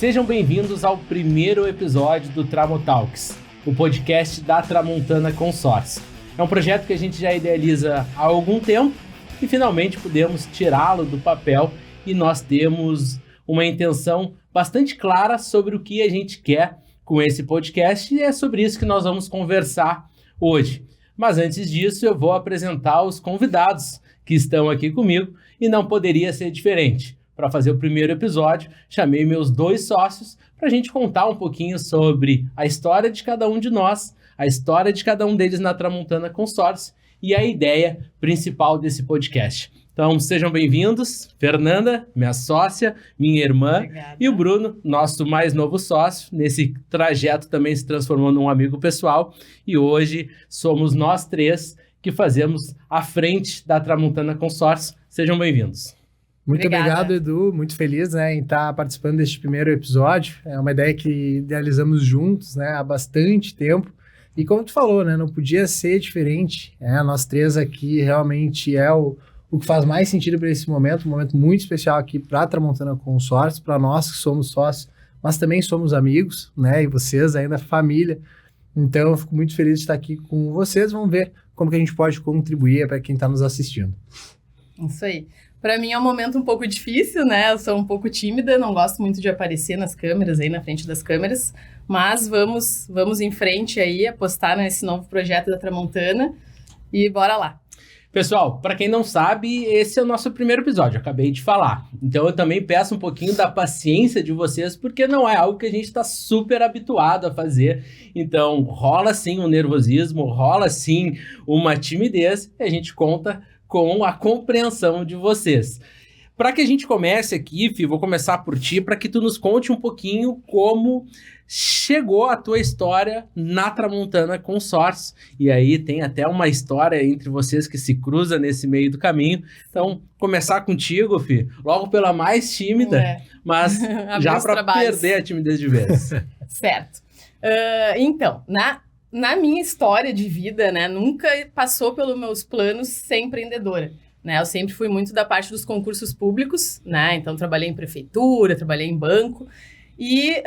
Sejam bem-vindos ao primeiro episódio do Tramotalks, o podcast da Tramontana Consórcio. É um projeto que a gente já idealiza há algum tempo e finalmente pudemos tirá-lo do papel e nós temos uma intenção bastante clara sobre o que a gente quer com esse podcast e é sobre isso que nós vamos conversar hoje. Mas antes disso eu vou apresentar os convidados que estão aqui comigo e não poderia ser diferente. Para fazer o primeiro episódio, chamei meus dois sócios para a gente contar um pouquinho sobre a história de cada um de nós, a história de cada um deles na Tramontana Consórcio e a ideia principal desse podcast. Então, sejam bem-vindos, Fernanda, minha sócia, minha irmã, Obrigada. E o Bruno, nosso mais novo sócio, nesse trajeto também se transformou num amigo pessoal, e hoje somos nós três que fazemos a frente da Tramontana Consórcio. Sejam bem-vindos. Muito Obrigada. obrigado, Edu. Muito feliz, em estar participando deste primeiro episódio. É uma ideia que idealizamos juntos, há bastante tempo. E como tu falou, não podia ser diferente. Nós três aqui realmente é o que faz mais sentido para esse momento, um momento muito especial aqui para a Tramontana Consórcio, para nós que somos sócios, mas também somos amigos, e vocês ainda família. Então eu fico muito feliz de estar aqui com vocês. Vamos ver como que a gente pode contribuir para quem está nos assistindo. Isso aí. Para mim é um momento um pouco difícil, Eu sou um pouco tímida, não gosto muito de aparecer nas câmeras, aí na frente das câmeras, mas vamos em frente aí, apostar nesse novo projeto da Tramontana e bora lá. Pessoal, para quem não sabe, esse é o nosso primeiro episódio, acabei de falar. Então eu também peço um pouquinho da paciência de vocês, porque não é algo que a gente está super habituado a fazer. Então rola sim um nervosismo, rola sim uma timidez, e a gente conta com a compreensão de vocês. Para que a gente comece aqui, Fih, vou começar por ti, para que tu nos conte um pouquinho como chegou a tua história na Tramontana Consórcio. E aí tem até uma história entre vocês que se cruza nesse meio do caminho. Então, começar contigo, Fih, logo pela mais tímida, mas já para perder a timidez de vez. Certo. Então, na minha história de vida, nunca passou pelos meus planos ser empreendedora. Eu sempre fui muito da parte dos concursos públicos, Então trabalhei em prefeitura, trabalhei em banco e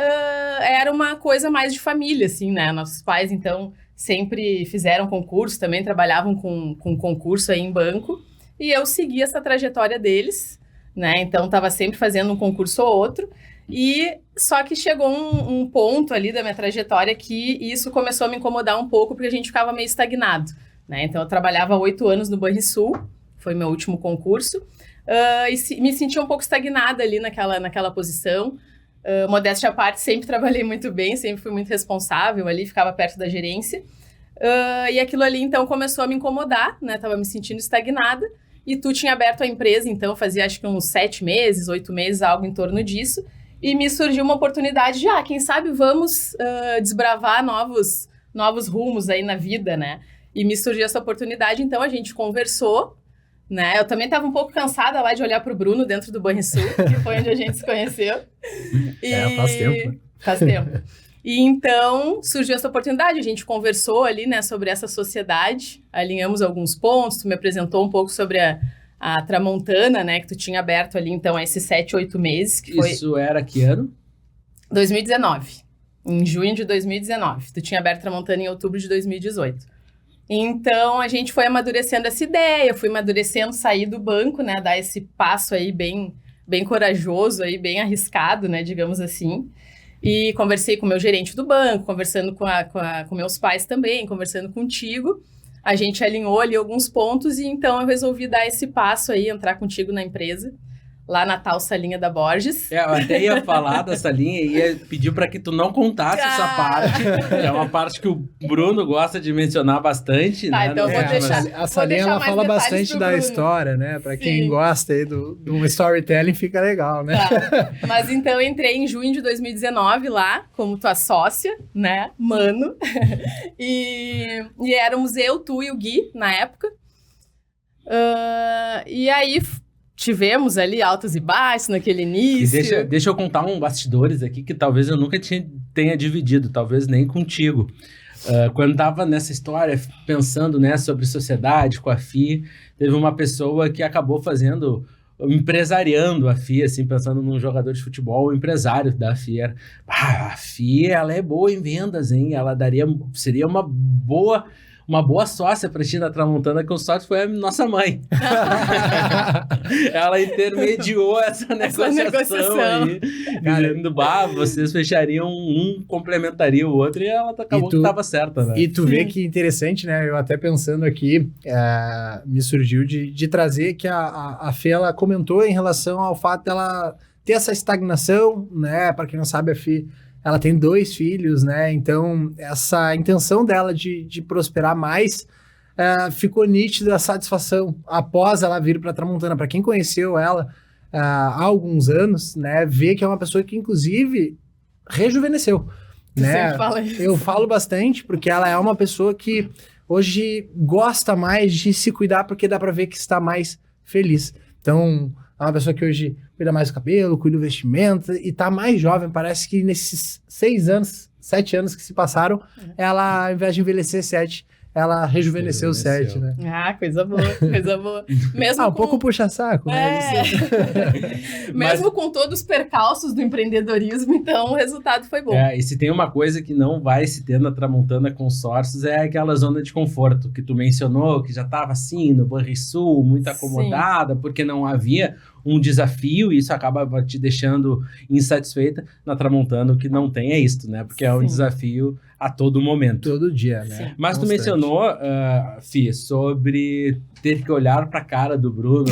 era uma coisa mais de família, assim, Nossos pais, então, sempre fizeram concurso, também trabalhavam com concurso aí em banco e eu segui essa trajetória deles, Então estava sempre fazendo um concurso ou outro. E só que chegou um ponto ali da minha trajetória que isso começou a me incomodar um pouco, porque a gente ficava meio estagnado, Então eu trabalhava 8 anos no Banrisul, foi meu último concurso, e me sentia um pouco estagnada ali naquela posição. Modéstia à parte, sempre trabalhei muito bem, sempre fui muito responsável ali, ficava perto da gerência. E aquilo ali então começou a me incomodar, Tava me sentindo estagnada. E tu tinha aberto a empresa, então fazia acho que uns 7 meses, 8 meses, algo em torno disso. E me surgiu uma oportunidade de, quem sabe vamos desbravar novos rumos aí na vida, E me surgiu essa oportunidade, então a gente conversou, Eu também estava um pouco cansada lá de olhar para o Bruno dentro do Banrisul, que foi onde a gente se conheceu. Faz tempo. Faz tempo. E então surgiu essa oportunidade, a gente conversou ali, sobre essa sociedade, alinhamos alguns pontos, tu me apresentou um pouco sobre a Tramontana, que tu tinha aberto ali, então, esses 7, 8 meses. Que foi Isso era que ano? 2019. Em junho de 2019. Tu tinha aberto a Tramontana em outubro de 2018. Então, a gente foi amadurecendo essa ideia, fui amadurecendo, sair do banco, dar esse passo aí bem, bem corajoso, aí, bem arriscado, digamos assim. E conversei com o meu gerente do banco, conversando com meus pais também, conversando contigo. A gente alinhou ali alguns pontos e então eu resolvi dar esse passo aí, entrar contigo na empresa, lá na tal salinha da Borges. Eu até ia falar da salinha e ia pedir para que tu não contasse essa parte, que é uma parte que o Bruno gosta de mencionar bastante. Tá, então eu vou deixar. A salinha ela fala bastante da história, Para quem gosta aí do storytelling, fica legal, Tá. Mas então eu entrei em junho de 2019 lá, como tua sócia, mano. E éramos eu, tu e o Gui, na época. E aí tivemos ali altos e baixos naquele início. E deixa eu contar um bastidores aqui que talvez eu nunca tenha dividido, talvez nem contigo. Quando estava nessa história, pensando sobre sociedade, com a FI, teve uma pessoa que acabou fazendo empresariando a FIA, assim, pensando num jogador de futebol, o empresário da FIA. A FIA, ela é boa em vendas, hein? Ela seria uma boa sócia para ti na Tramontana, que o sócio foi a nossa mãe. Ela intermediou essa negociação aí, dizendo, vocês fechariam um, complementaria o outro, e ela acabou que estava certa, né? E tu vê que interessante, né? Eu até pensando aqui, me surgiu de trazer que a Fê, ela comentou em relação ao fato dela ter essa estagnação, né? Para quem não sabe, a Fê, ela tem 2 filhos, né? Então, essa intenção dela de prosperar mais ficou nítida a satisfação após ela vir para a Tramontana. Para quem conheceu ela há alguns anos, né? Vê que é uma pessoa que, inclusive, rejuvenesceu. Né? Sempre fala isso. Eu falo bastante porque ela é uma pessoa que hoje gosta mais de se cuidar porque dá para ver que está mais feliz. Então, é uma pessoa que hoje cuida mais do cabelo, cuida do vestimento e tá mais jovem. Parece que nesses 7 anos que se passaram, ela, ao invés de envelhecer 7, ela rejuvenesceu 7, né? Coisa boa. Mesmo pouco puxa-saco, né? Mesmo com todos os percalços do empreendedorismo, então o resultado foi bom. E se tem uma coisa que não vai se ter na Tramontana Consórcios é aquela zona de conforto que tu mencionou, que já estava assim, no Banrisul, muito acomodada, porque não havia um desafio, e isso acaba te deixando insatisfeita. Na Tramontana, o que não tem é isto, né? Porque é um desafio a todo momento. Todo dia, né? Mas tu mencionou, Fih, sobre ter que olhar para a cara do Bruno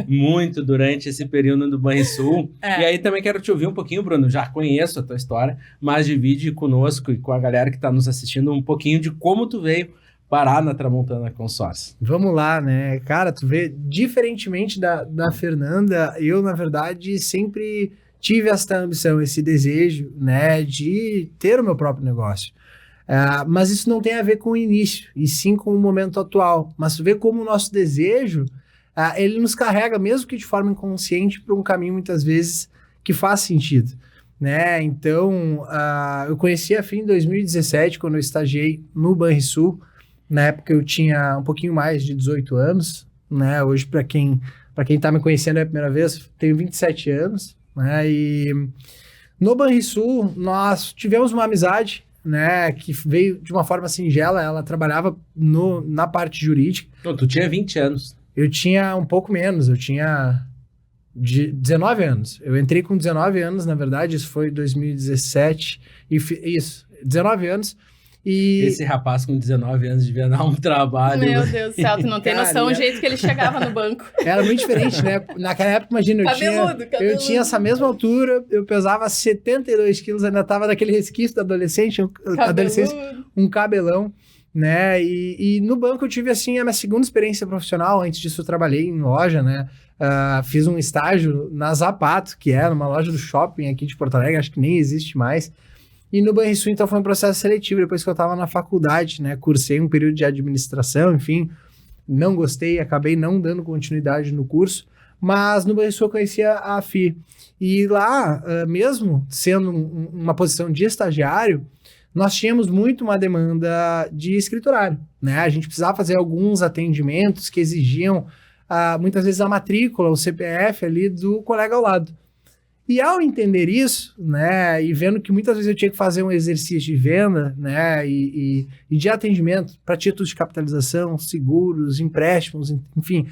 muito durante esse período do Banrisul. E aí também quero te ouvir um pouquinho, Bruno, já conheço a tua história, mas divide conosco e com a galera que está nos assistindo um pouquinho de como tu veio parar na Tramontana Consórcio. Vamos lá, né? Cara, tu vê, diferentemente da Fernanda, eu, na verdade, sempre tive essa ambição, esse desejo, né, de ter o meu próprio negócio. Mas isso não tem a ver com o início, e sim com o momento atual. Mas tu vê como o nosso desejo, ele nos carrega, mesmo que de forma inconsciente, para um caminho, muitas vezes, que faz sentido. Né? Então, eu conheci a Fih em 2017, quando eu estagiei no Banrisul. Na época eu tinha um pouquinho mais de 18 anos, né? Hoje, para quem está me conhecendo é a primeira vez, tenho 27 anos, né? E no Banrisul nós tivemos uma amizade, né? Que veio de uma forma singela. Ela trabalhava na parte jurídica. Tu tinha 20 anos. Eu tinha um pouco menos, eu tinha 19 anos. Eu entrei com 19 anos, na verdade, isso foi 2017. Isso, 19 anos. E... Esse rapaz com 19 anos devia dar um trabalho. Meu Deus do céu, tu não tem noção do jeito que ele chegava no banco. Era muito diferente, né? Naquela época, imagina, eu tinha essa mesma altura, eu pesava 72 quilos, ainda tava daquele resquício da adolescente, um cabelão, né? E no banco eu tive, assim, a minha segunda experiência profissional. Antes disso eu trabalhei em loja, né? Fiz um estágio na Zapato, que era uma loja do shopping aqui de Porto Alegre, acho que nem existe mais. E no Banrisul, então, foi um processo seletivo. Depois que eu estava na faculdade, né, cursei um período de administração, enfim, não gostei, acabei não dando continuidade no curso, mas no Banrisul eu conhecia a Fih. E lá, mesmo sendo uma posição de estagiário, nós tínhamos muito uma demanda de escriturário, né? A gente precisava fazer alguns atendimentos que exigiam, muitas vezes, a matrícula, o CPF ali do colega ao lado. E ao entender isso, né, e vendo que muitas vezes eu tinha que fazer um exercício de venda, né, e de atendimento para títulos de capitalização, seguros, empréstimos, enfim,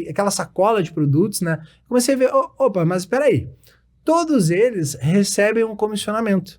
aquela sacola de produtos, né, comecei a ver, opa, mas espera aí, todos eles recebem um comissionamento.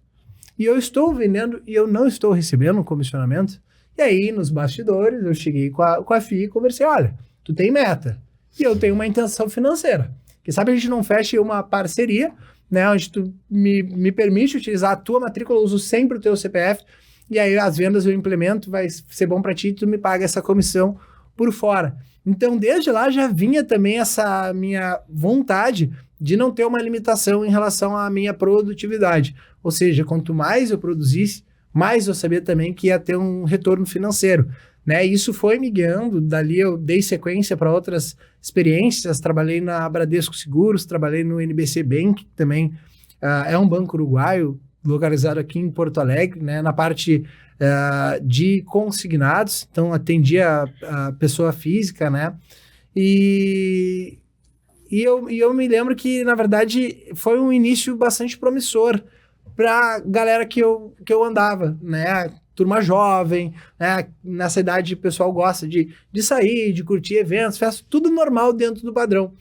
E eu estou vendendo e eu não estou recebendo um comissionamento. E aí, nos bastidores, eu cheguei com a Fih e conversei, olha, tu tem meta e eu tenho uma intenção financeira. Quem sabe a gente não feche uma parceria, né, onde tu me permite utilizar a tua matrícula, eu uso sempre o teu CPF, e aí as vendas eu implemento, vai ser bom para ti, tu me paga essa comissão por fora. Então, desde lá já vinha também essa minha vontade de não ter uma limitação em relação à minha produtividade. Ou seja, quanto mais eu produzisse, mais eu sabia também que ia ter um retorno financeiro. Né? Isso foi me guiando, dali eu dei sequência para outras experiências, trabalhei na Bradesco Seguros, trabalhei no NBC Bank, que também é um banco uruguaio, localizado aqui em Porto Alegre, né? Na parte de consignados, então atendia a pessoa física, né? E E eu me lembro que, na verdade, foi um início bastante promissor pra galera que eu andava, né? Turma jovem, né? Nessa idade o pessoal gosta de sair, de curtir eventos, festas, tudo normal dentro do padrão.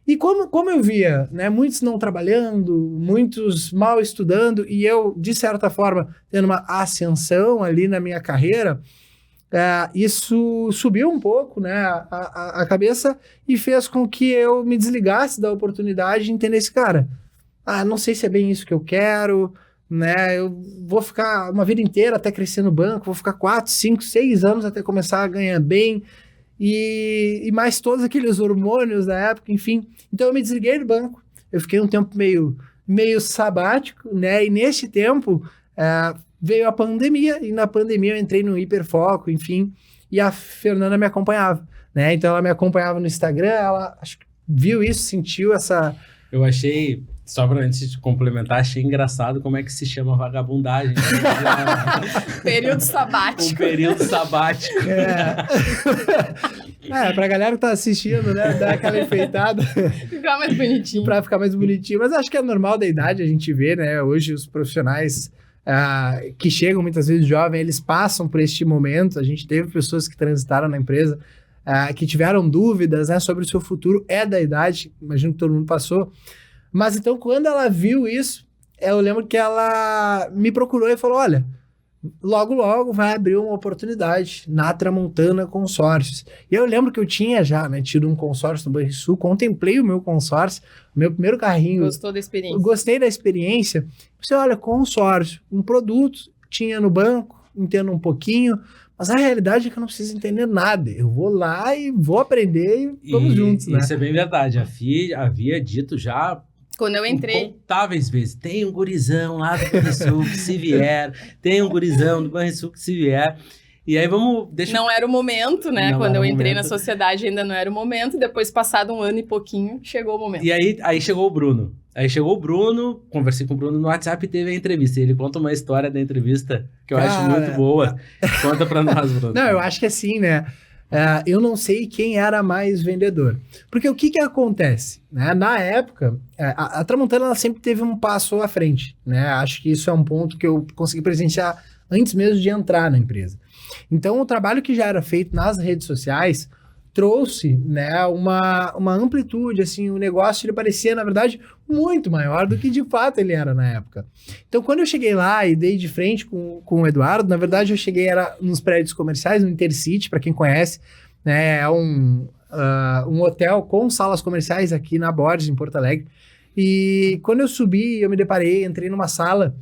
E como eu via, né, muitos não trabalhando, muitos mal estudando, e eu, de certa forma, tendo uma ascensão ali na minha carreira, isso subiu um pouco, né, a cabeça e fez com que eu me desligasse da oportunidade de entender esse cara. Não sei se é bem isso que eu quero, né, eu vou ficar uma vida inteira até crescer no banco, vou ficar 4, 5, 6 anos até começar a ganhar bem, e mais todos aqueles hormônios da época, enfim. Então eu me desliguei do banco, eu fiquei um tempo meio sabático, né? E nesse tempo veio a pandemia, e na pandemia eu entrei no hiperfoco, enfim, e a Fernanda me acompanhava, né? Então ela me acompanhava no Instagram, ela acho que viu isso, sentiu essa... Eu achei, só para antes de complementar, achei engraçado como é que se chama vagabundagem. Período sabático. Um período sabático. Pra galera que tá assistindo, né, dar aquela enfeitada. Ficar mais bonitinho. Pra ficar mais bonitinho. Mas acho que é normal da idade a gente ver, né, hoje os profissionais que chegam muitas vezes jovens, eles passam por este momento. A gente teve pessoas que transitaram na empresa, que tiveram dúvidas, né, sobre o seu futuro, da idade, imagino que todo mundo passou. Mas então, quando ela viu isso, eu lembro que ela me procurou e falou, olha, logo vai abrir uma oportunidade na Tramontana Consórcios. E eu lembro que eu tinha já, né, tido um consórcio no Banrisul, contemplei o meu consórcio, o meu primeiro carrinho. Gostou da experiência? Gostei da experiência. Você olha, consórcio, um produto, tinha no banco, entendo um pouquinho, mas a realidade é que eu não preciso entender nada. Eu vou lá e vou aprender e vamos juntos, né? Isso é bem verdade. A FIA havia dito já... Quando eu entrei... Incontáveis vezes. Tem um gurizão lá do Banrisul que se vier. Tem um gurizão do Banrisul que se vier. E aí vamos... Não era o momento, né? Não Quando eu entrei momento. na sociedade ainda não era o momento. Depois, passado um ano e pouquinho, chegou o momento. E aí chegou o Bruno. Conversei com o Bruno no WhatsApp e teve a entrevista. E ele conta uma história da entrevista que eu acho muito boa. Conta pra nós, Bruno. Não, eu acho que assim, né? Eu não sei quem era mais vendedor. Porque o que acontece? Né? Na época, a Tramontana ela sempre teve um passo à frente. Né? Acho que isso é um ponto que eu consegui presenciar antes mesmo de entrar na empresa. Então, o trabalho que já era feito nas redes sociais trouxe, né, uma amplitude, assim, o negócio ele parecia, na verdade, muito maior do que de fato ele era na época. Então, quando eu cheguei lá e dei de frente com o Eduardo, na verdade eu cheguei era nos prédios comerciais, no Intercity, para quem conhece, né, é um hotel com salas comerciais aqui na Borges, em Porto Alegre, e quando eu subi, eu me deparei, entrei numa sala,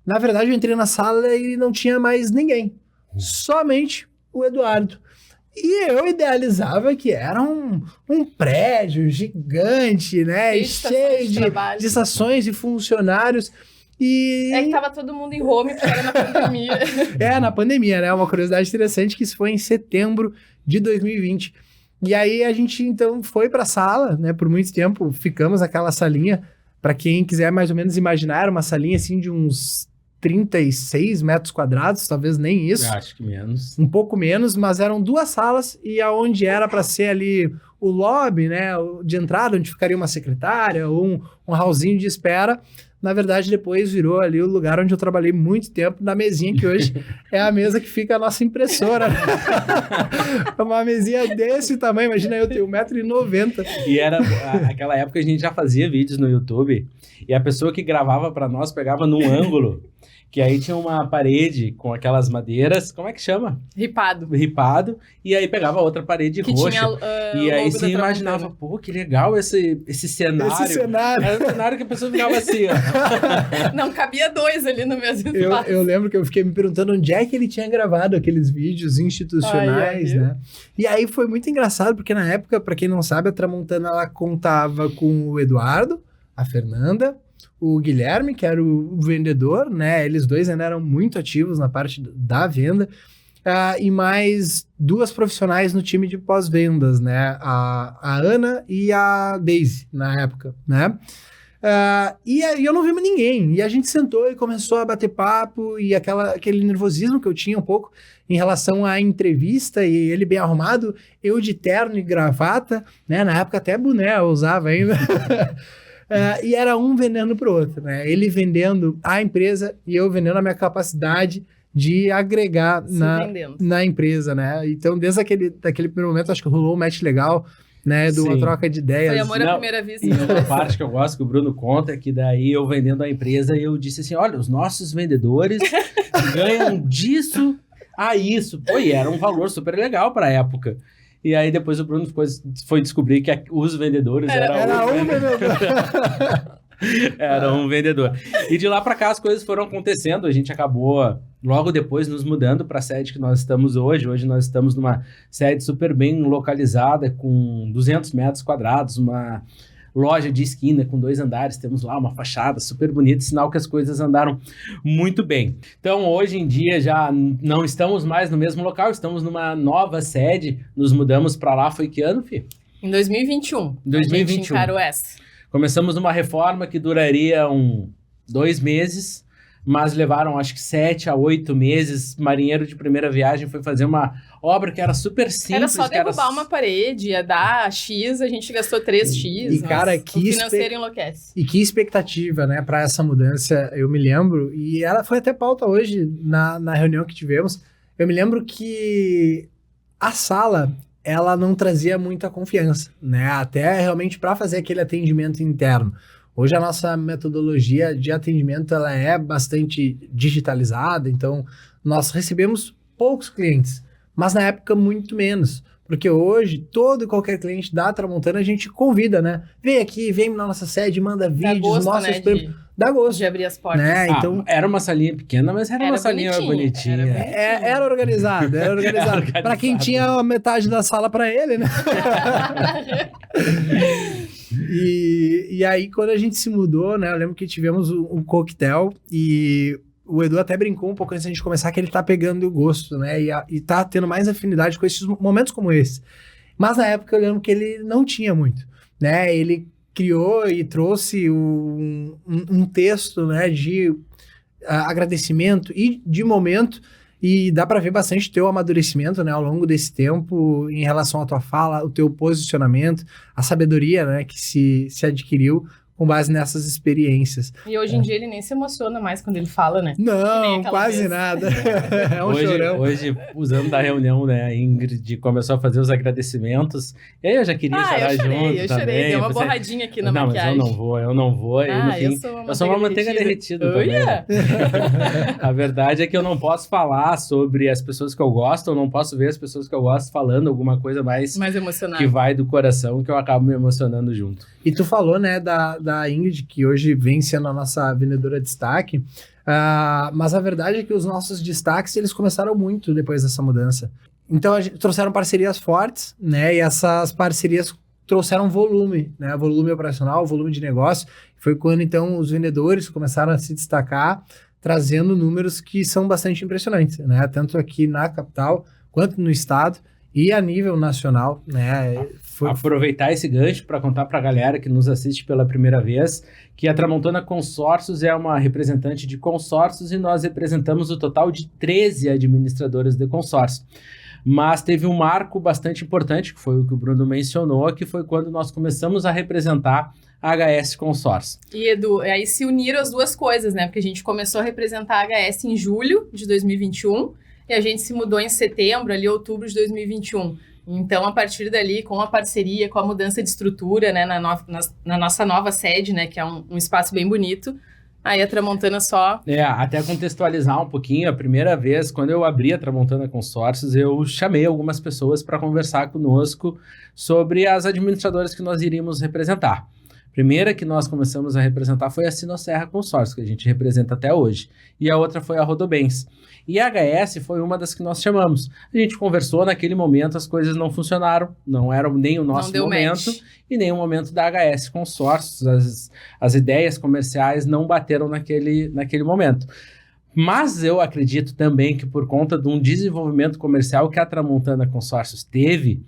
na verdade eu entrei na sala e não tinha mais ninguém, somente o Eduardo. E eu idealizava que era um prédio gigante, né? Cheio de estações e funcionários. E... É que tava todo mundo em home, porque era na pandemia. Na pandemia, né? Uma curiosidade interessante que isso foi em setembro de 2020. E aí a gente, então, foi pra sala, né? Por muito tempo, ficamos naquela salinha. Pra quem quiser mais ou menos imaginar, era uma salinha, assim, de uns 36 metros quadrados, talvez nem isso. Eu acho que menos. Um pouco menos, mas eram 2 salas e aonde era para ser ali o lobby, né, de entrada, onde ficaria uma secretária ou um hallzinho de espera, na verdade depois virou ali o lugar onde eu trabalhei muito tempo, na mesinha que hoje é a mesa que fica a nossa impressora. Uma mesinha desse tamanho, imagina eu tenho 1,90 m. E era, aquela época a gente já fazia vídeos no YouTube e a pessoa que gravava para nós pegava num ângulo que aí tinha uma parede com aquelas madeiras, como é que chama? Ripado, e aí pegava outra parede que roxa. Tinha, e aí você imaginava, pô, que legal esse cenário. Esse cenário. Era um cenário que a pessoa ficava assim, ó. Não cabia 2 ali no mesmo espaço. Eu lembro que eu fiquei me perguntando onde é que ele tinha gravado aqueles vídeos institucionais, né? E aí foi muito engraçado, porque na época, para quem não sabe, a Tramontana ela contava com o Eduardo, a Fernanda, o Guilherme, que era o vendedor, né? Eles dois ainda eram muito ativos na parte da venda. E mais 2 profissionais no time de pós-vendas, né? A Ana e a Daisy, na época, né? E aí eu não vi mais ninguém. E a gente sentou e começou a bater papo e aquele nervosismo que eu tinha um pouco em relação à entrevista, e ele bem arrumado, eu de terno e gravata, né? Na época até boné eu usava ainda. E era um vendendo pro outro, né? Ele vendendo a empresa e eu vendendo a minha capacidade de agregar na empresa, né? Então, desde daquele primeiro momento, acho que rolou um match legal, né? De uma troca de ideias. Foi amor à primeira vista. E outra parte que eu gosto que o Bruno conta é que daí eu vendendo a empresa, eu disse assim, olha, os nossos vendedores ganham disso a isso. Pô, e era um valor super legal para a época. E aí depois o Bruno foi descobrir que os vendedores era um vendedor. Era um vendedor. E de lá para cá as coisas foram acontecendo. A gente acabou logo depois nos mudando para a sede que nós estamos hoje. Hoje nós estamos numa sede super bem localizada, com 200 metros quadrados, uma loja de esquina com 2 andares. Temos lá uma fachada super bonita, sinal que as coisas andaram muito bem. Então hoje em dia já não estamos mais no mesmo local, estamos numa nova sede. Nos mudamos para lá, foi que ano, Fih? Em 2021. 2021. A gente encarou essa. Começamos uma reforma que duraria 2 meses, mas levaram acho que 7 a 8 meses. Marinheiro de primeira viagem foi fazer uma obra que era super simples. Era só derrubar uma parede, ia dar X, a gente gastou 3X. E cara, o financeiro enlouquece. E que expectativa, né, para essa mudança, eu me lembro, e ela foi até pauta hoje na reunião que tivemos. Eu me lembro que a sala, ela não trazia muita confiança, né? Até realmente para fazer aquele atendimento interno. Hoje a nossa metodologia de atendimento ela é bastante digitalizada, então nós recebemos poucos clientes, mas na época muito menos, porque hoje todo e qualquer cliente da Tramontana a gente convida, né? Vem aqui, vem na nossa sede, manda vídeos, mostra os prêmios. Dá gosto. De abrir as portas. Né? Então, era uma salinha pequena, mas era uma salinha bonitinha. Era organizado. Para quem tinha a metade da sala para ele, né? E aí, quando a gente se mudou, né? Eu lembro que tivemos um coquetel e o Edu até brincou um pouco antes da gente começar que ele tá pegando o gosto, né? E tá tendo mais afinidade com esses momentos como esse. Mas na época eu lembro que ele não tinha muito, né? Ele criou e trouxe um texto, né, de agradecimento e de momento, e dá para ver bastante teu amadurecimento, né, ao longo desse tempo em relação à tua fala, o teu posicionamento, a sabedoria, né, que se adquiriu com base nessas experiências. E hoje em dia ele nem se emociona mais quando ele fala, né? Não, quase nada. É um chorão. Hoje, usando da reunião, né, a Ingrid começou a fazer os agradecimentos. E aí eu já queria chorar junto também. Eu chorei, deu uma borradinha aqui na maquiagem. Mas eu não vou. Eu sou uma manteiga derretida também. A verdade é que eu não posso falar sobre as pessoas que eu gosto, eu não posso ver as pessoas que eu gosto falando alguma coisa mais emocionante, que vai do coração, que eu acabo me emocionando junto. E tu falou, né, da Ingrid, que hoje vem sendo a nossa vendedora de destaque, mas a verdade é que os nossos destaques, eles começaram muito depois dessa mudança. Então, trouxeram parcerias fortes, né, e essas parcerias trouxeram volume, né, volume operacional, volume de negócio. Foi quando, então, os vendedores começaram a se destacar, trazendo números que são bastante impressionantes, né, tanto aqui na capital, quanto no estado, e a nível nacional, né? Aproveitar esse gancho para contar para a galera que nos assiste pela primeira vez que a Tramontana Consórcios é uma representante de consórcios e nós representamos o total de 13 administradoras de consórcio. Mas teve um marco bastante importante, que foi o que o Bruno mencionou, que foi quando nós começamos a representar a HS Consórcio. E Edu, aí se uniram as duas coisas, né? Porque a gente começou a representar a HS em julho de 2021, e a gente se mudou em setembro, ali outubro de 2021. Então, a partir dali, com a parceria, com a mudança de estrutura, né, na nossa nova sede, né, que é um espaço bem bonito, aí a Tramontana só... Até contextualizar um pouquinho, a primeira vez, quando eu abri a Tramontana Consórcios, eu chamei algumas pessoas para conversar conosco sobre as administradoras que nós iríamos representar. A primeira que nós começamos a representar foi a Sinosserra Consórcio, que a gente representa até hoje. E a outra foi a Rodobens. E a HS foi uma das que nós chamamos. A gente conversou, naquele momento as coisas não funcionaram, não era nem o nosso momento e nem o momento da HS Consórcios. As ideias comerciais não bateram naquele momento. Mas eu acredito também que por conta de um desenvolvimento comercial que a Tramontana Consórcios teve,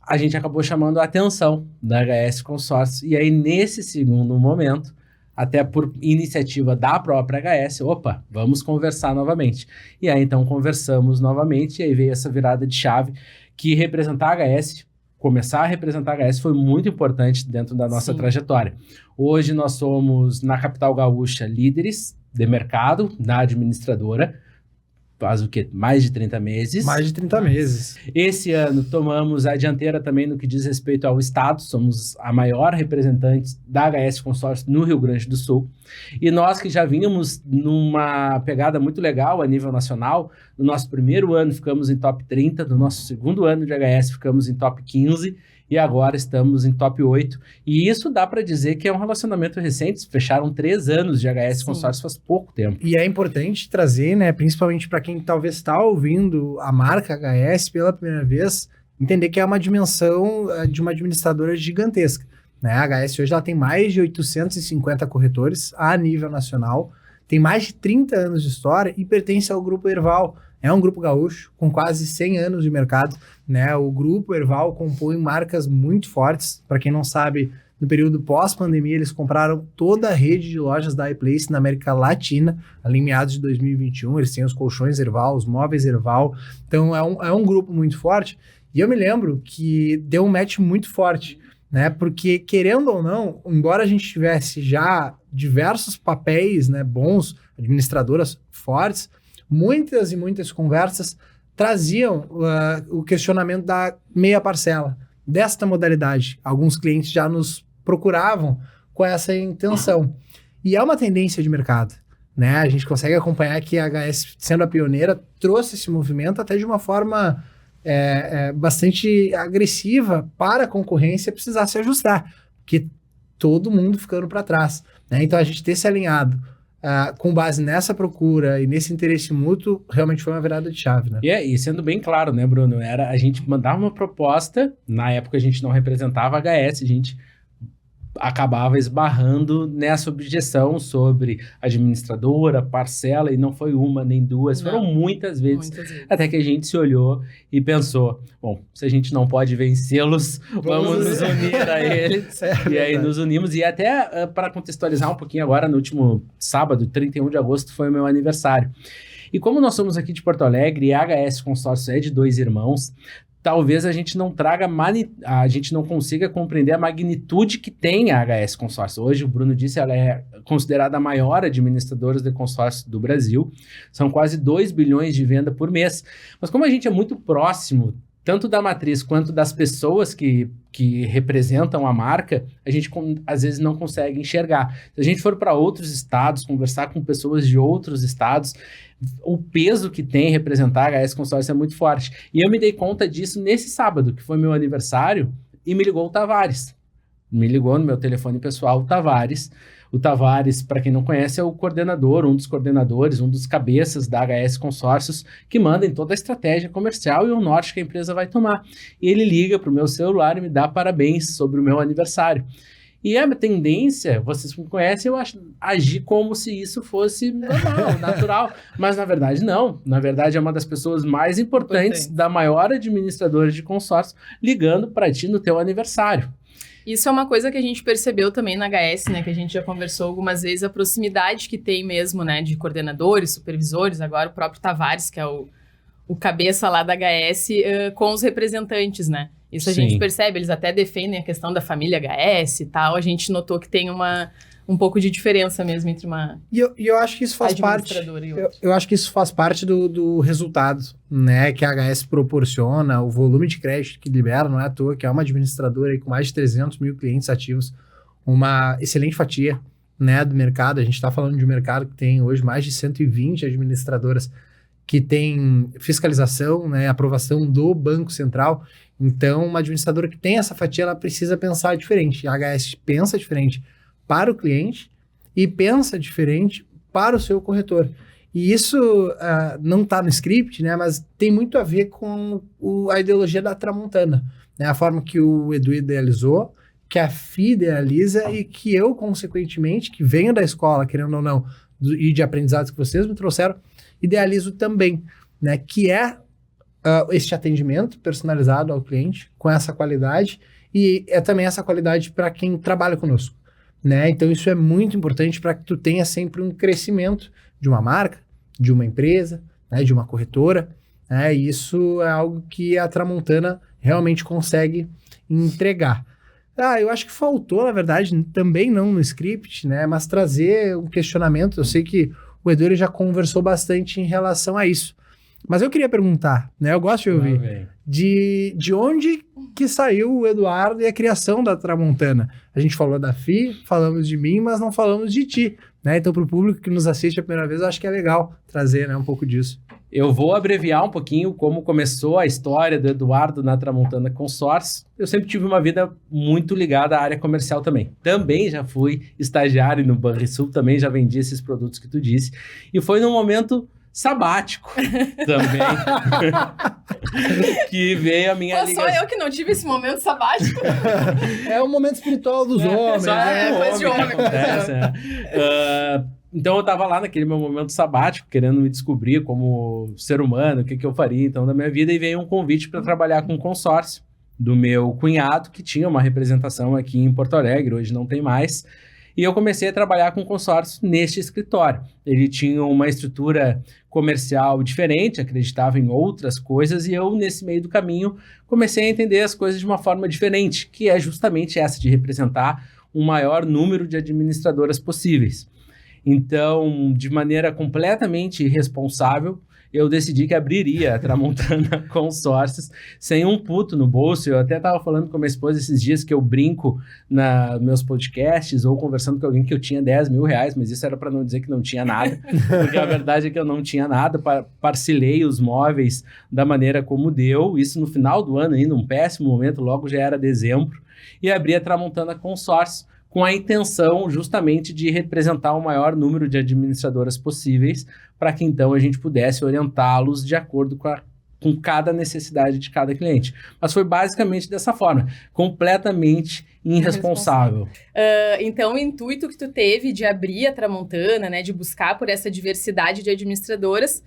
a gente acabou chamando a atenção da HS Consórcios. E aí, nesse segundo momento, até por iniciativa da própria HS, opa, vamos conversar novamente. E aí então conversamos novamente, e aí veio essa virada de chave que representar a HS, começar a representar a HS foi muito importante dentro da nossa trajetória. Hoje nós somos, na capital gaúcha, líderes de mercado da administradora, faz o quê? Mais de 30 meses. Mais de 30 meses. Esse ano tomamos a dianteira também no que diz respeito ao Estado, somos a maior representante da HS Consórcio no Rio Grande do Sul. E nós que já vínhamos numa pegada muito legal a nível nacional, no nosso primeiro ano ficamos em top 30, no nosso segundo ano de HS ficamos em top 15, e agora estamos em top 8. E isso dá para dizer que é um relacionamento recente, fecharam 3 anos de HS Consórcio faz pouco tempo. E é importante trazer, né, principalmente para quem talvez está ouvindo a marca HS pela primeira vez, entender que é uma dimensão de uma administradora gigantesca. Né? A HS hoje ela tem mais de 850 corretores a nível nacional, tem mais de 30 anos de história e pertence ao Grupo Erval. É um grupo gaúcho com quase 100 anos de mercado, né? O Grupo Erval compõe marcas muito fortes. Para quem não sabe, no período pós-pandemia, eles compraram toda a rede de lojas da iPlace na América Latina, ali em meados de 2021. Eles têm os colchões Erval, os móveis Erval. Então, é um grupo muito forte. E eu me lembro que deu um match muito forte, né? Porque, querendo ou não, embora a gente tivesse já diversos papéis, né, bons, administradoras fortes, muitas e muitas conversas traziam o questionamento da meia parcela, desta modalidade. Alguns clientes já nos procuravam com essa intenção. E é uma tendência de mercado, né? A gente consegue acompanhar que a HS, sendo a pioneira, trouxe esse movimento até de uma forma bastante agressiva para a concorrência precisar se ajustar, porque todo mundo ficando para trás, né? Então, a gente ter se alinhado com base nessa procura e nesse interesse mútuo, realmente foi uma virada de chave, né? E sendo bem claro, né, Bruno? A gente mandava uma proposta, na época a gente não representava a HS, a gente acabava esbarrando nessa objeção sobre administradora, parcela, e não foi uma nem duas, foram muitas vezes, até que a gente se olhou e pensou, bom, se a gente não pode vencê-los, vamos nos unir a eles, e aí nos unimos, e até para contextualizar um pouquinho agora, no último sábado, 31 de agosto, foi o meu aniversário, e como nós somos aqui de Porto Alegre, e a HS Consórcio é de 2 irmãos, talvez a gente não a gente não consiga compreender a magnitude que tem a HS Consórcio. Hoje, o Bruno disse, ela é considerada a maior administradora de consórcio do Brasil. São quase 2 bilhões de venda por mês. Mas como a gente é muito próximo, tanto da matriz quanto das pessoas que representam a marca, a gente às vezes não consegue enxergar. Se a gente for para outros estados, conversar com pessoas de outros estados, o peso que tem representar a HS Consórcio é muito forte. E eu me dei conta disso nesse sábado, que foi meu aniversário, e me ligou o Tavares. Me ligou no meu telefone pessoal o Tavares. O Tavares, para quem não conhece, é o coordenador, um dos coordenadores, um dos cabeças da HS Consórcios, que manda em toda a estratégia comercial e o norte que a empresa vai tomar. E ele liga para o meu celular e me dá parabéns sobre o meu aniversário. E a tendência, vocês me conhecem, eu acho, agir como se isso fosse normal, natural. Mas, na verdade, não. Na verdade, é uma das pessoas mais importantes da maior administradora de consórcio ligando para ti no teu aniversário. Isso é uma coisa que a gente percebeu também na HS, né? Que a gente já conversou algumas vezes, a proximidade que tem mesmo, né? De coordenadores, supervisores, agora o próprio Tavares, que é o cabeça lá da HS, com os representantes, né? Isso a gente percebe, eles até defendem a questão da família HS e tal, a gente notou que tem um pouco de diferença mesmo entre uma E eu acho que isso faz parte. Eu acho que isso faz parte do resultado, né? Que a HS proporciona, o volume de crédito que libera, não é à toa, que é uma administradora aí com mais de 300 mil clientes ativos, uma excelente fatia, né, do mercado. A gente está falando de um mercado que tem hoje mais de 120 administradoras que tem fiscalização, né, aprovação do Banco Central. Então, uma administradora que tem essa fatia, ela precisa pensar diferente. A HS pensa diferente para o cliente e pensa diferente para o seu corretor. E isso não está no script, né, mas tem muito a ver com a ideologia da Tramontana, né, a forma que o Edu idealizou, que a FI idealiza e que eu, consequentemente, que venho da escola, querendo ou não, e de aprendizados que vocês me trouxeram, idealizo também, né, que é este atendimento personalizado ao cliente, com essa qualidade, e é também essa qualidade para quem trabalha conosco. né? Então isso é muito importante para que tu tenha sempre um crescimento de uma marca, de uma empresa, né? De uma corretora, né? E isso é algo que a Tramontana realmente consegue entregar. Eu acho que faltou, na verdade, também não no script, né? Mas trazer um questionamento. Eu sei que o Edu ele já conversou bastante em relação a isso. Mas eu queria perguntar, né? Eu gosto de ouvir. De onde que saiu o Eduardo e a criação da Tramontana? A gente falou da Fi, falamos de mim, mas não falamos de ti, né? Então, para o público que nos assiste a primeira vez, eu acho que é legal trazer, né, um pouco disso. Eu vou abreviar um pouquinho como começou a história do Eduardo na Tramontana Consórcios. Eu sempre tive uma vida muito ligada à área comercial também. Também já fui estagiário no Banrisul, também já vendi esses produtos que tu disse. E foi num momento sabático também que veio a minha ligação. Só eu que não tive esse momento sabático. É o momento espiritual dos homens. Coisa de homem. Acontece, então eu tava lá naquele meu momento sabático, querendo me descobrir como ser humano, o que eu faria então da minha vida, e veio um convite para trabalhar com um consórcio do meu cunhado, que tinha uma representação aqui em Porto Alegre, hoje não tem mais. E eu comecei a trabalhar com consórcio neste escritório. Ele tinha uma estrutura comercial diferente, acreditava em outras coisas, e eu, nesse meio do caminho, comecei a entender as coisas de uma forma diferente, que é justamente essa de representar um maior número de administradoras possíveis. Então, de maneira completamente irresponsável, eu decidi que abriria a Tramontana Consórcios sem um puto no bolso. Eu até estava falando com a minha esposa esses dias que eu brinco nos meus podcasts ou conversando com alguém que eu tinha 10 mil reais, mas isso era para não dizer que não tinha nada, porque a verdade é que eu não tinha nada, parcelei os móveis da maneira como deu, isso no final do ano ainda, um péssimo momento, logo já era dezembro, e abri a Tramontana Consórcios com a intenção justamente de representar o maior número de administradoras possíveis, para que então a gente pudesse orientá-los de acordo com cada necessidade de cada cliente. Mas foi basicamente dessa forma, completamente irresponsável. Então o intuito que tu teve de abrir a Tramontana, né, de buscar por essa diversidade de administradoras,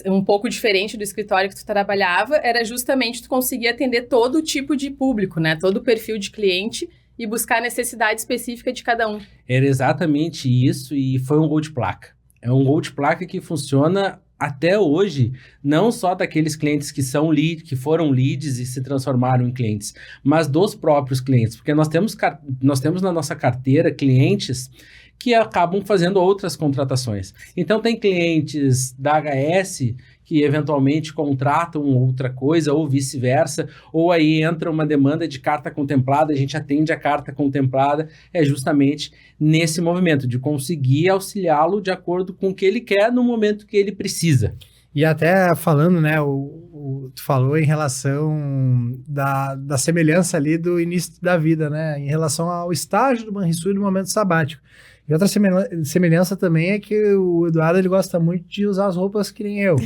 um pouco diferente do escritório que tu trabalhava, era justamente tu conseguir atender todo tipo de público, né, todo o perfil de cliente, e buscar a necessidade específica de cada um. Era exatamente isso, e foi um gol de placa. É um gol de placa que funciona até hoje, não só daqueles clientes que são que foram leads e se transformaram em clientes, mas dos próprios clientes, porque nós temos na nossa carteira clientes que acabam fazendo outras contratações. Então tem clientes da HS que eventualmente contratam outra coisa, ou vice-versa, ou aí entra uma demanda de carta contemplada, a gente atende a carta contemplada, é justamente nesse movimento, de conseguir auxiliá-lo de acordo com o que ele quer no momento que ele precisa. E até falando, né, tu falou em relação da semelhança ali do início da vida, né, em relação ao estágio do Banrisul e do momento sabático. E outra semelhança também é que o Eduardo ele gosta muito de usar as roupas que nem eu,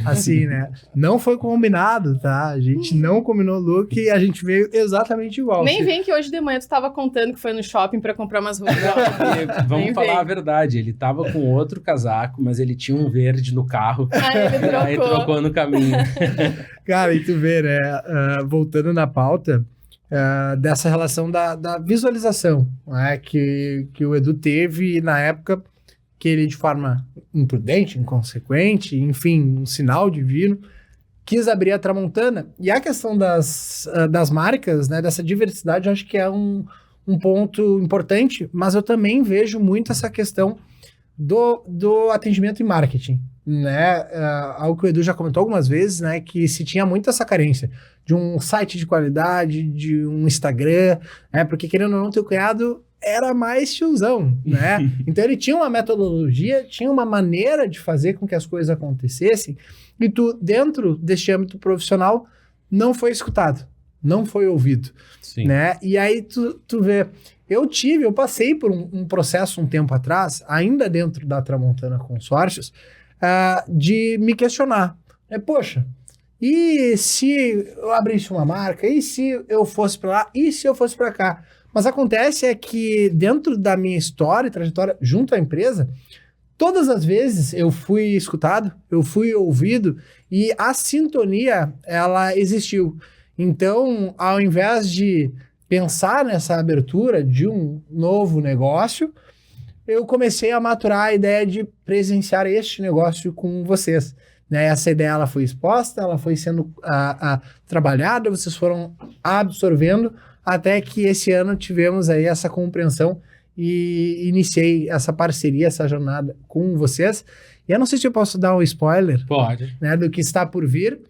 assim, né? Não foi combinado, tá? A gente não combinou o look e a gente veio exatamente igual. Nem vem que hoje de manhã tu tava contando que foi no shopping pra comprar umas roupas. Vamos falar a verdade, ele tava com outro casaco, mas ele tinha um verde no carro. Aí trocou no caminho. Cara, e tu vê, né? Voltando na pauta, dessa relação da visualização, né, que o Edu teve na época, que ele de forma imprudente, inconsequente, enfim, um sinal divino, quis abrir a Tramontana. E a questão das marcas, né, dessa diversidade, eu acho que é um ponto importante, mas eu também vejo muito essa questão do atendimento e marketing, né? Algo que o Edu já comentou algumas vezes, né? Que se tinha muito essa carência de um site de qualidade, de um Instagram, né? Porque querendo ou não, teu cunhado era mais tiozão, né? Então ele tinha uma metodologia, tinha uma maneira de fazer com que as coisas acontecessem, e tu, dentro deste âmbito profissional, não foi escutado, não foi ouvido. Sim. Né? E aí tu vê, eu passei por um processo um tempo atrás, ainda dentro da Tramontana Consórcios, de me questionar. Poxa, e se eu abrisse uma marca? E se eu fosse para lá? E se eu fosse para cá? Mas acontece é que dentro da minha história e trajetória junto à empresa, todas as vezes eu fui escutado, eu fui ouvido e a sintonia, ela existiu. Então, ao invés de pensar nessa abertura de um novo negócio, eu comecei a maturar a ideia de presenciar este negócio com vocês. Né? Essa ideia ela foi exposta, ela foi sendo trabalhada, vocês foram absorvendo, até que esse ano tivemos aí essa compreensão e iniciei essa parceria, essa jornada com vocês. E eu não sei se eu posso dar um spoiler. Pode. Né, do que está por vir,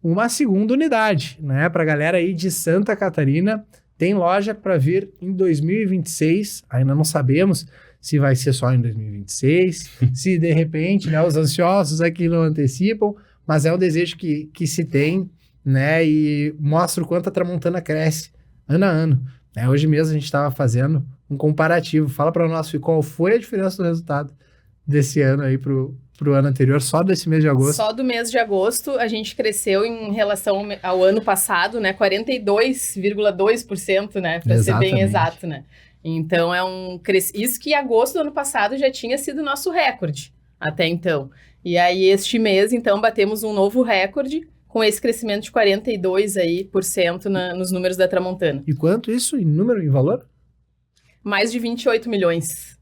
uma segunda unidade, né? Para a galera aí de Santa Catarina, tem loja para vir em 2026, ainda não sabemos se vai ser só em 2026, se de repente, né, os ansiosos aqui não antecipam, mas é um desejo que se tem, né? E mostra o quanto a Tramontana cresce ano a ano. Né? Hoje mesmo a gente estava fazendo um comparativo. Fala para nós qual foi a diferença do resultado desse ano aí pro ano anterior, só desse mês de agosto. Só do mês de agosto a gente cresceu em relação ao ano passado, né? 42,2%, né? Para ser bem exato, né? Então isso que agosto do ano passado já tinha sido nosso recorde até então. E aí este mês, então, batemos um novo recorde com esse crescimento de 42% nos números da Tramontana. E quanto isso em número, em valor? Mais de 28 milhões.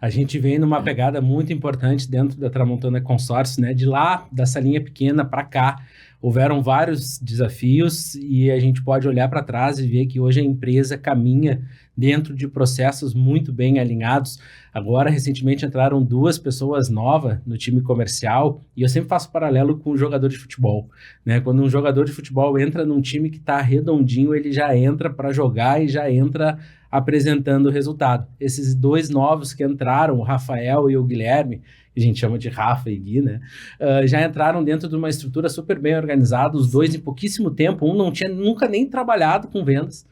A gente vem numa pegada muito importante dentro da Tramontana Consórcio, né? De lá, da salinha pequena para cá, houveram vários desafios e a gente pode olhar para trás e ver que hoje a empresa caminha dentro de processos muito bem alinhados. Agora, recentemente, entraram 2 pessoas novas no time comercial e eu sempre faço paralelo com o jogador de futebol, né? Quando um jogador de futebol entra num time que está redondinho, ele já entra para jogar e já entra apresentando o resultado. Esses 2 novos que entraram, o Rafael e o Guilherme, que a gente chama de Rafa e Gui, né? Já entraram dentro de uma estrutura super bem organizada, os 2 em pouquíssimo tempo, um não tinha nunca nem trabalhado com vendas,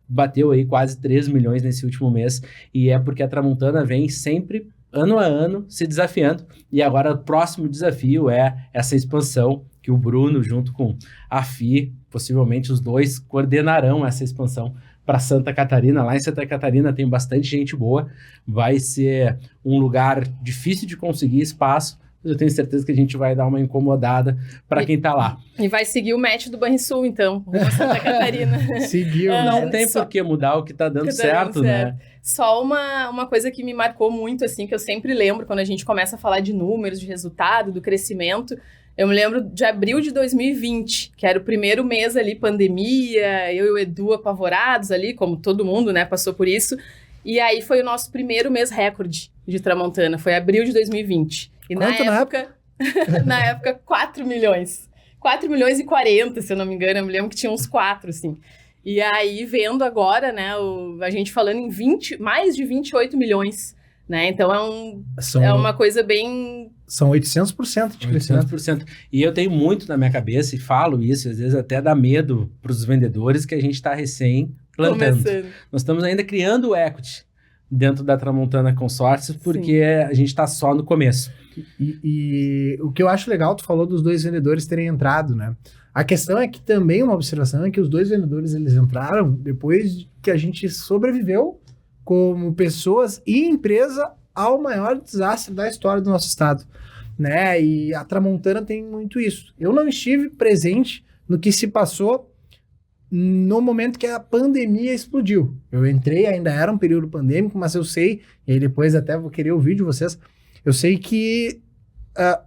bateu aí quase 3 milhões nesse último mês, e é porque a Tramontana vem sempre, ano a ano, se desafiando, e agora o próximo desafio é essa expansão, que o Bruno, junto com a FI, possivelmente os 2 coordenarão essa expansão para Santa Catarina. Lá em Santa Catarina tem bastante gente boa, vai ser um lugar difícil de conseguir espaço, mas eu tenho certeza que a gente vai dar uma incomodada para quem tá lá. E vai seguir o match do Banrisul, então, rumo a Santa Catarina. Seguiu. Não tem por que mudar o que tá dando certo, né? Só uma coisa que me marcou muito, assim, que eu sempre lembro quando a gente começa a falar de números, de resultado, do crescimento. Eu me lembro de abril de 2020, que era o primeiro mês ali, pandemia, eu e o Edu apavorados ali, como todo mundo, né, passou por isso. E aí foi o nosso primeiro mês recorde de Tramontana, foi abril de 2020. E quanto na época, 4 milhões. 4 milhões e 40, se eu não me engano, eu me lembro que tinha uns 4, assim. E aí, vendo agora, né, a gente falando em mais de 28 milhões, né, então é uma coisa bem... São 800% de crescimento. 800%. E eu tenho muito na minha cabeça, e falo isso, às vezes até dá medo para os vendedores, que a gente está recém plantando. Nós estamos ainda criando o equity dentro da Tramontana Consórcios, porque a gente está só no começo. E o que eu acho legal, tu falou dos 2 vendedores terem entrado, né? A questão é que também uma observação é que os 2 vendedores, eles entraram depois que a gente sobreviveu como pessoas e empresa ao maior desastre da história do nosso estado, né? E a Tramontana tem muito isso. Eu não estive presente no que se passou no momento que a pandemia explodiu. Eu entrei, ainda era um período pandêmico, mas eu sei, e aí depois até vou querer ouvir de vocês, eu sei que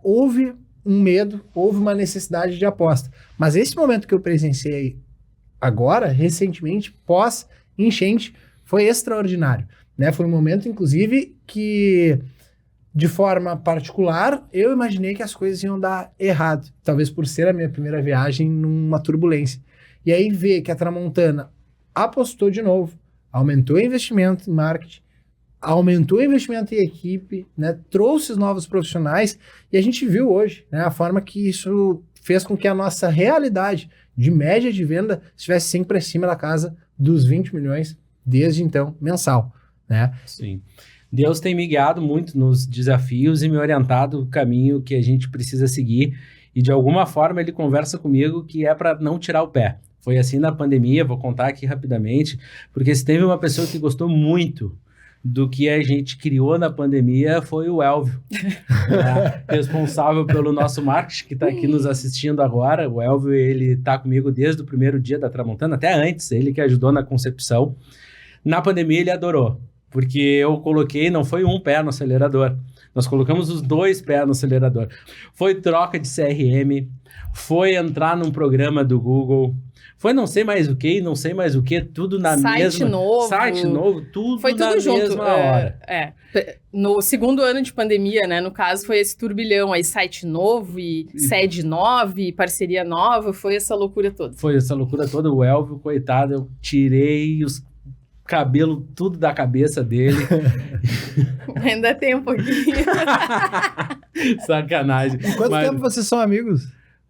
houve um medo, houve uma necessidade de aposta. Mas esse momento que eu presenciei agora, recentemente, pós-enchente, foi extraordinário. Né? Foi um momento, inclusive, que, de forma particular, eu imaginei que as coisas iam dar errado. Talvez por ser a minha primeira viagem numa turbulência. E aí ver que a Tramontana apostou de novo, aumentou o investimento em marketing, aumentou o investimento em equipe, né? Trouxe os novos profissionais, e a gente viu hoje, né, a forma que isso fez com que a nossa realidade de média de venda estivesse sempre acima da casa dos 20 milhões, desde então, mensal. Né? Sim. Deus tem me guiado muito nos desafios e me orientado o caminho que a gente precisa seguir, e de alguma forma ele conversa comigo que é para não tirar o pé. Foi assim na pandemia, vou contar aqui rapidamente, porque se teve uma pessoa que gostou muito do que a gente criou na pandemia foi o Elvio, responsável pelo nosso marketing, que está aqui nos assistindo agora. O Elvio, ele está comigo desde o primeiro dia da Tramontana, até antes, ele que ajudou na concepção. Na pandemia ele adorou, porque eu coloquei, não foi um pé no acelerador, nós colocamos os 2 pés no acelerador. Foi troca de CRM, foi entrar num programa do Google, foi não sei mais o que, tudo na mesma... Site novo, tudo foi tudo na junto. mesma hora. No segundo ano de pandemia, né, no caso, foi esse turbilhão aí, site novo e sede nova e parceria nova, foi essa loucura toda. Foi essa loucura toda, o Elvio, coitado, eu tirei os cabelo tudo da cabeça dele. Ainda tem um pouquinho. Sacanagem. Quanto tempo vocês são amigos?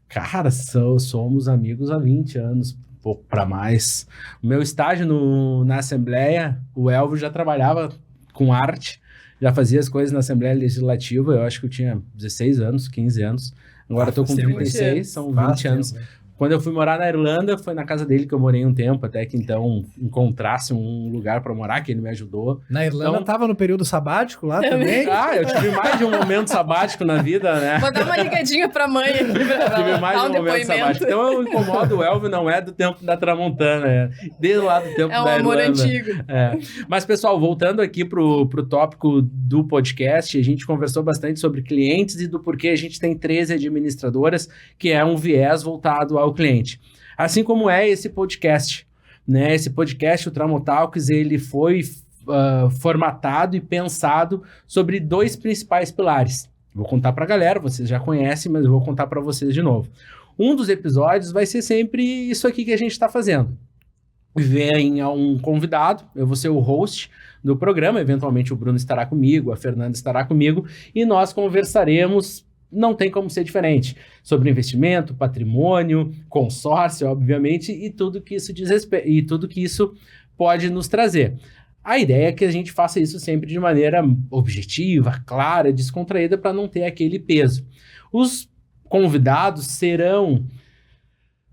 Cara, somos amigos há 20 anos, pouco para mais. O meu estágio na Assembleia, o Elvio já trabalhava com arte, já fazia as coisas na Assembleia Legislativa, eu acho que eu tinha 16 anos, 15 anos. Agora eu tô com 36, são 20 anos. Tempo, né? Quando eu fui morar na Irlanda, foi na casa dele que eu morei um tempo, até que então encontrasse um lugar para morar, que ele me ajudou. Na Irlanda então, tava no período sabático lá também? Eu tive mais de um momento sabático na vida, né? Vou dar uma ligadinha pra mãe aqui pra tive mais de um momento sabático. Então eu incomodo o Elvio, não é do tempo da Tramontana, desde lá do tempo da Irlanda. É um amor antigo. Mas, pessoal, voltando aqui pro tópico do podcast, a gente conversou bastante sobre clientes e do porquê a gente tem 13 administradoras, que é um viés voltado ao cliente. Assim como é esse podcast, né? Esse podcast, o Tramotalks, ele foi formatado e pensado sobre 2 principais pilares. Vou contar para a galera, vocês já conhecem, mas eu vou contar para vocês de novo. Um dos episódios vai ser sempre isso aqui que a gente está fazendo. Vem um convidado, eu vou ser o host do programa, eventualmente o Bruno estará comigo, a Fernanda estará comigo, e nós conversaremos, não tem como ser diferente, sobre investimento, patrimônio, consórcio, obviamente, e tudo que isso diz respeito, e tudo que isso pode nos trazer. A ideia é que a gente faça isso sempre de maneira objetiva, clara, descontraída, para não ter aquele peso. Os convidados serão,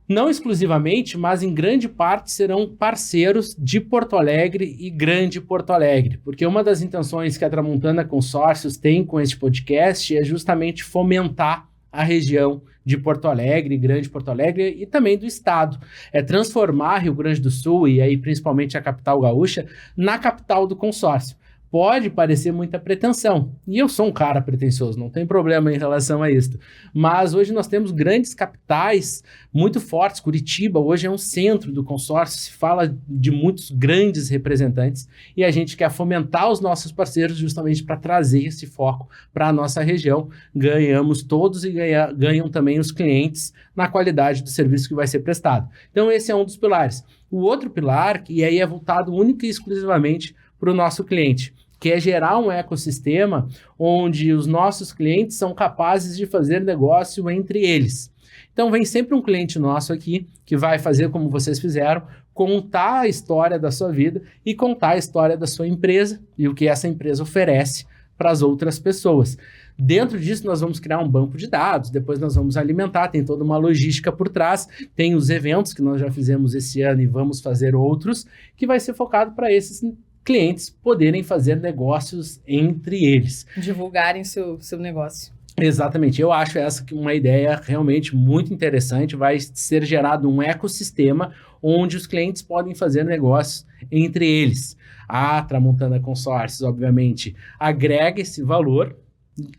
não exclusivamente, mas em grande parte serão parceiros de Porto Alegre e Grande Porto Alegre, porque uma das intenções que a Tramontana Consórcios tem com este podcast é justamente fomentar a região de Porto Alegre, Grande Porto Alegre e também do estado. É transformar Rio Grande do Sul e aí principalmente a capital gaúcha na capital do consórcio. Pode parecer muita pretensão, e eu sou um cara pretensioso, não tem problema em relação a isso, mas hoje nós temos grandes capitais muito fortes. Curitiba hoje é um centro do consórcio, se fala de muitos grandes representantes, e a gente quer fomentar os nossos parceiros justamente para trazer esse foco para a nossa região. Ganhamos todos e ganham também os clientes na qualidade do serviço que vai ser prestado. Então esse é um dos pilares. O outro pilar, e aí é voltado única e exclusivamente para o nosso cliente, que é gerar um ecossistema onde os nossos clientes são capazes de fazer negócio entre eles. Então vem sempre um cliente nosso aqui que vai fazer como vocês fizeram, contar a história da sua vida e contar a história da sua empresa e o que essa empresa oferece para as outras pessoas. Dentro disso, nós vamos criar um banco de dados, depois nós vamos alimentar, tem toda uma logística por trás, tem os eventos que nós já fizemos esse ano e vamos fazer outros, que vai ser focado para esses clientes poderem fazer negócios entre eles. Divulgarem seu negócio. Exatamente, eu acho essa uma ideia realmente muito interessante. Vai ser gerado um ecossistema onde os clientes podem fazer negócios entre eles. A Tramontana Consórcios, obviamente, agrega esse valor,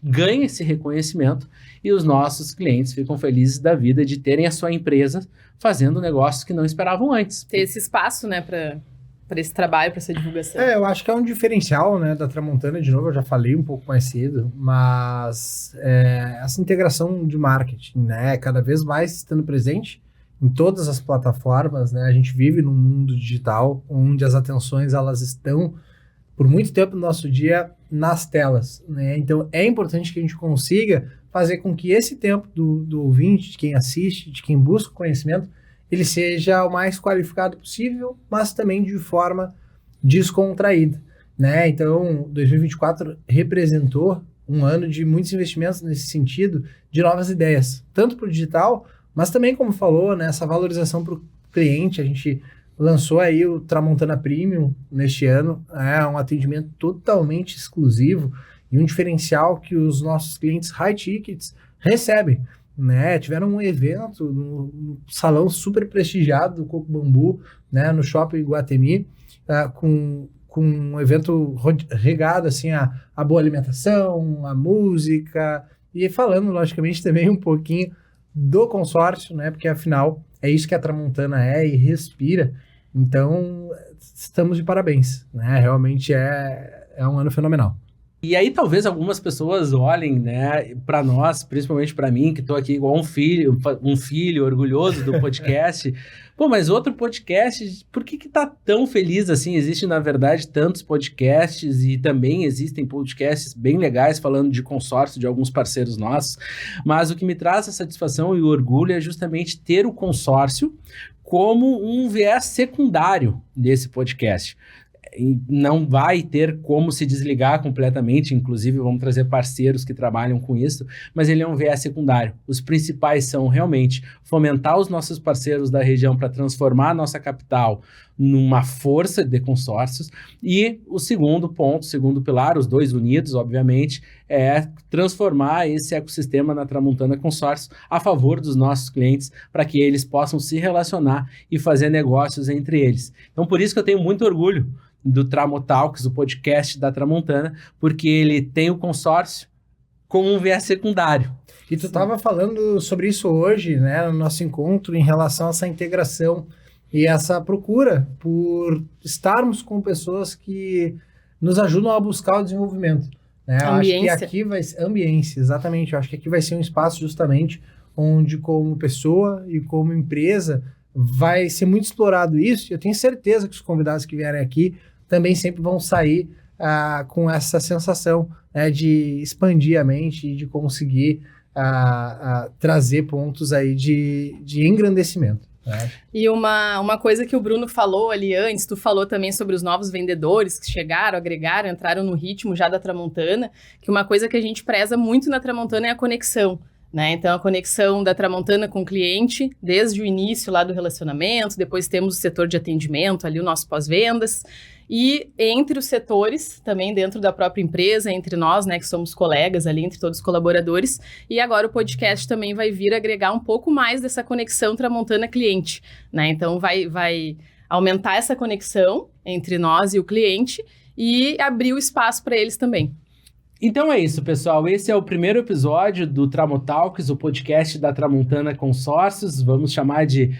ganha esse reconhecimento e os nossos clientes ficam felizes da vida de terem a sua empresa fazendo negócios que não esperavam antes. Ter esse espaço, né, para esse trabalho, para essa divulgação. Eu acho que é um diferencial, né, da Tramontana, de novo, eu já falei um pouco mais cedo, mas essa integração de marketing, né, cada vez mais estando presente em todas as plataformas, né, a gente vive num mundo digital, onde as atenções, elas estão, por muito tempo no nosso dia, nas telas, né, então é importante que a gente consiga fazer com que esse tempo do ouvinte, de quem assiste, de quem busca conhecimento, ele seja o mais qualificado possível, mas também de forma descontraída, né? Então, 2024 representou um ano de muitos investimentos nesse sentido, de novas ideias, tanto para o digital, mas também, como falou, né, essa valorização para o cliente. A gente lançou aí o Tramontana Premium neste ano, um atendimento totalmente exclusivo e um diferencial que os nossos clientes high tickets recebem, né? Tiveram um evento no salão super prestigiado do Coco Bambu, né? No Shopping Iguatemi, com um evento regado assim, a boa alimentação, a música, e falando, logicamente, também um pouquinho do consórcio, né? Porque, afinal, é isso que a Tramontana é e respira. Então, estamos de parabéns, né? Realmente é um ano fenomenal. E aí talvez algumas pessoas olhem, né, para nós, principalmente para mim, que estou aqui igual um filho orgulhoso do podcast. Pô, mas outro podcast, por que tá tão feliz assim? Existem, na verdade, tantos podcasts e também existem podcasts bem legais falando de consórcio de alguns parceiros nossos. Mas o que me traz a satisfação e o orgulho é justamente ter o consórcio como um viés secundário desse podcast. Não vai ter como se desligar completamente, inclusive vamos trazer parceiros que trabalham com isso, mas ele é um viés secundário. Os principais são realmente fomentar os nossos parceiros da região para transformar a nossa capital numa força de consórcios, e o segundo ponto, segundo pilar, os dois unidos, obviamente, é transformar esse ecossistema na Tramontana Consórcios a favor dos nossos clientes, para que eles possam se relacionar e fazer negócios entre eles. Então, por isso que eu tenho muito orgulho do Tramotalks, o podcast da Tramontana, porque ele tem o consórcio como um viés secundário. E tu estava falando sobre isso hoje, né, no nosso encontro, em relação a essa integração e essa procura por estarmos com pessoas que nos ajudam a buscar o desenvolvimento. Né? Ambiência. Acho que aqui vai ser ambiência, exatamente. Eu acho que aqui vai ser um espaço justamente onde, como pessoa e como empresa, vai ser muito explorado isso. Eu tenho certeza que os convidados que vierem aqui também sempre vão sair com essa sensação, né, de expandir a mente e de conseguir trazer pontos aí de engrandecimento. Né? E uma coisa que o Bruno falou ali antes, tu falou também sobre os novos vendedores que chegaram, agregaram, entraram no ritmo já da Tramontana, que uma coisa que a gente preza muito na Tramontana é a conexão. Né? Então, a conexão da Tramontana com o cliente, desde o início lá do relacionamento, depois temos o setor de atendimento, ali o nosso pós-vendas, e entre os setores, também dentro da própria empresa, entre nós, né, que somos colegas ali, entre todos os colaboradores, e agora o podcast também vai vir agregar um pouco mais dessa conexão Tramontana-cliente, né? Então, vai aumentar essa conexão entre nós e o cliente e abrir o espaço para eles também. Então é isso, pessoal. Esse é o primeiro episódio do Tramotalks, o podcast da Tramontana Consórcios. Vamos chamar de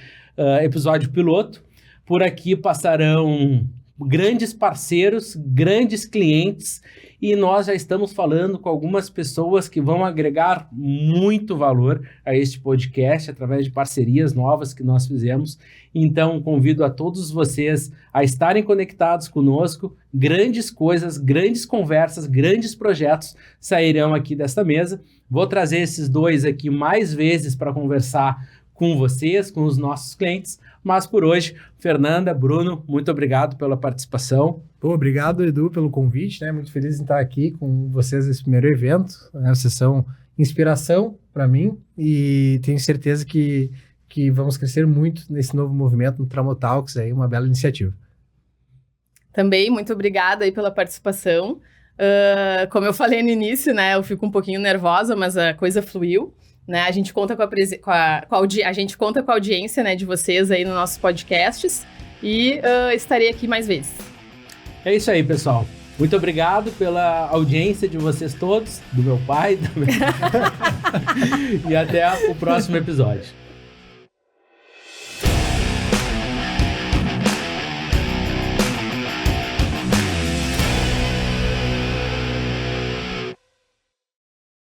episódio piloto. Por aqui passarão grandes parceiros, grandes clientes, e nós já estamos falando com algumas pessoas que vão agregar muito valor a este podcast através de parcerias novas que nós fizemos. Então, convido a todos vocês a estarem conectados conosco. Grandes coisas, grandes conversas, grandes projetos sairão aqui desta mesa. Vou trazer esses dois aqui mais vezes para conversar com vocês, com os nossos clientes. Mas por hoje, Fernanda, Bruno, muito obrigado pela participação. Obrigado, Edu, pelo convite, né? Muito feliz em estar aqui com vocês nesse primeiro evento. Vocês são inspiração para mim e tenho certeza que vamos crescer muito nesse novo movimento no Tramotalks, aí, uma bela iniciativa. Também, muito obrigada aí pela participação. Como eu falei no início, né? Eu fico um pouquinho nervosa, mas a coisa fluiu. Né? A gente conta a gente conta com a audiência, né, de vocês aí nos nossos podcasts e estarei aqui mais vezes. É isso aí, pessoal. Muito obrigado pela audiência de vocês todos, do meu pai, e até o próximo episódio.